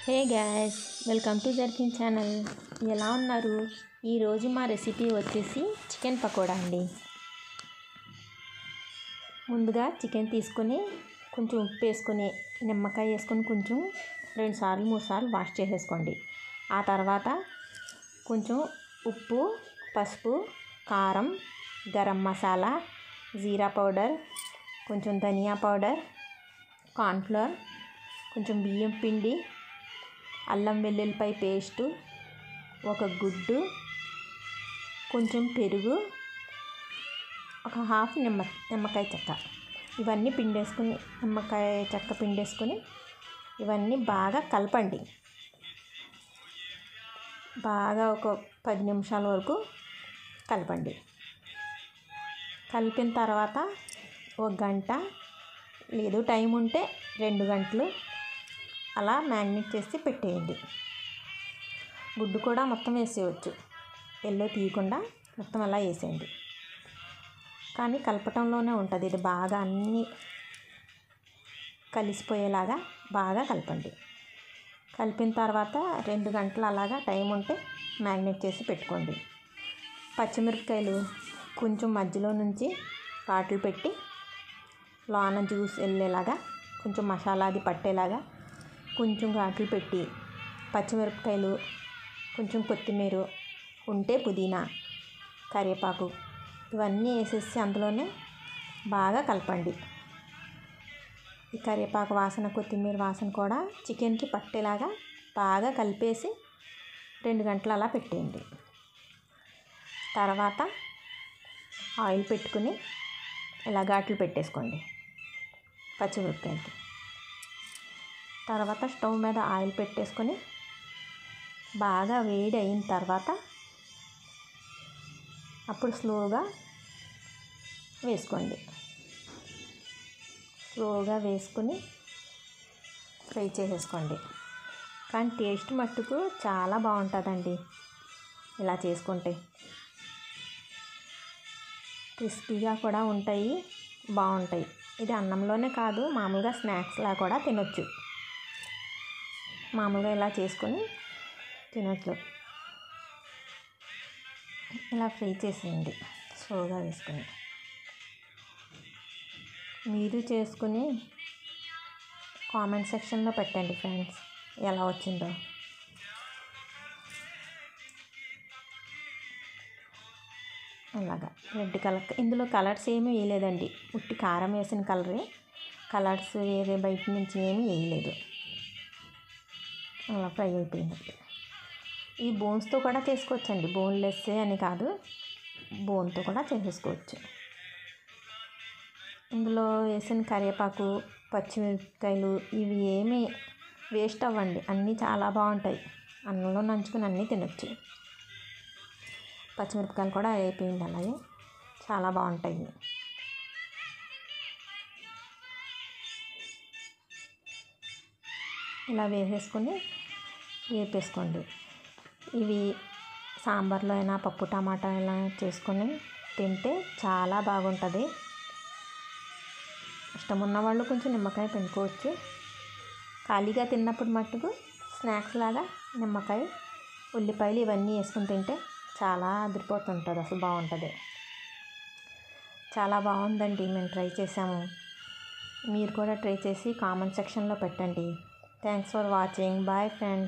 Hey gas, welcome to jerkin channel. ఎలా ఉన్నారు? ఈరోజు మా రెసిపీ వచ్చేసి చికెన్ పకోడా అండి. ముందుగా చికెన్ తీసుకొని కొంచెం ఉప్పు వేసుకొని నిమ్మకాయ వేసుకొని కొంచెం 2 సార్లు 3 సార్లు వాష్ చేసేసుకోండి. ఆ తర్వాత కొంచెం ఉప్పు, పసుపు, కారం, గరం మసాలా, జీరా పౌడర్, కొంచెం ధనియా పౌడర్, కార్న్ఫ్లోర్, కొంచెం బియ్యం పిండి, అల్లం వెల్లుల్లిపాయ పేస్టు, ఒక గుడ్డు, కొంచెం పెరుగు, ఒక హాఫ్ నిమ్మకాయ చెక్క, ఇవన్నీ పిండేసుకుని నిమ్మకాయ చెక్క పిండేసుకొని ఇవన్నీ బాగా కలపండి. బాగా ఒక 10 నిమిషాల వరకు కలపండి. కలిపిన తర్వాత 1 గంట లేదు టైం ఉంటే 2 గంటలు అలా మ్యాగ్నేట్ చేసి పెట్టేయండి. గుడ్డు కూడా మొత్తం వేసేయచ్చు, ఎల్లో తీయకుండా మొత్తం అలా వేసేయండి. కానీ కలపటంలోనే ఉంటుంది, ఇది బాగా అన్నీ కలిసిపోయేలాగా బాగా కలపండి. కలిపిన తర్వాత 2 గంటలు అలాగా టైం ఉంటే మ్యాగ్నేట్ చేసి పెట్టుకోండి. పచ్చిమిరపకాయలు కొంచెం మధ్యలో నుంచి ఘాట్లు పెట్టి లోన జ్యూస్ వెళ్ళేలాగా కొంచెం మసాలా అది పట్టేలాగా కొంచెం ఘాట్లు పెట్టి పచ్చిమిరపకాయలు, కొంచెం కొత్తిమీర ఉంటే పుదీనా, కరివేపాకు ఇవన్నీ వేసేసి అందులోనే బాగా కలపండి. ఈ కరివేపాకు వాసన, కొత్తిమీర వాసన కూడా చికెన్కి పట్టేలాగా బాగా కలిపేసి 2 గంటలు అలా పెట్టేయండి. తర్వాత ఆయిల్ పెట్టుకుని ఇలా ఘాట్లు పెట్టేసుకోండి పచ్చిమిరపకాయలకి. తర్వాత స్టవ్ మీద ఆయిల్ పెట్టేసుకొని బాగా వేడి అయిన తర్వాత అప్పుడు స్లోగా వేసుకోండి. స్లోగా వేసుకుని ఫ్రై చేసేసుకోండి. కానీ టేస్ట్ మట్టుకు చాలా బాగుంటుందండి ఇలా చేసుకుంటే. క్రిస్పీగా కూడా ఉంటాయి, బాగుంటాయి. ఇది అన్నంలోనే కాదు, మామూలుగా స్నాక్స్లా కూడా తినొచ్చు. మామూలుగా ఇలా చేసుకొని తినొచ్చు. ఇలా ఫ్రై చేసేయండి స్లోగా వేసుకొని. మీరు చేసుకుని కామెంట్ సెక్షన్లో పెట్టండి ఫ్రెండ్స్, ఎలా వచ్చిందో. అలాగా రెడ్ కలర్, ఇందులో కలర్స్ ఏమీ వేయలేదండి, ఉట్టి కారం వేసిన కలరే, కలర్స్ వేరే బయట నుంచి ఏమీ వేయలేదు. అలా ఫ్రై అయిపోయింది. ఈ బోన్స్తో కూడా చేసుకోవచ్చండి, బోన్లెస్ అని కాదు, బోన్తో కూడా చేసేసుకోవచ్చు. ఇందులో వేసిన కరివేపాకు, పచ్చిమిరపకాయలు ఇవి ఏమీ వేస్ట్ అవ్వండి, అన్నీ చాలా బాగుంటాయి. అన్నంలో నంచుకుని అన్నీ తినొచ్చు. పచ్చిమిరపకాయలు కూడా అయిపోయింది, అలాగే చాలా బాగుంటాయి. ఇలా వేసేసుకొని వేపేసుకోండి. ఇవి సాంబార్లో అయినా పప్పు టమాటా అయినా చేసుకొని తింటే చాలా బాగుంటుంది. ఇష్టం ఉన్న వాళ్ళు కొంచెం నిమ్మకాయ పిండుకోవచ్చు. ఖాళీగా తిన్నప్పుడు మట్టుకు స్నాక్స్ లాగా నిమ్మకాయ, ఉల్లిపాయలు ఇవన్నీ వేసుకుని తింటే చాలా అదిరిపోతుంటుంది, అసలు బాగుంటుంది. చాలా బాగుందండి, మేము ట్రై చేసాము. మీరు కూడా ట్రై చేసి కామెంట్ సెక్షన్లో పెట్టండి. Thanks for watching. Bye friends.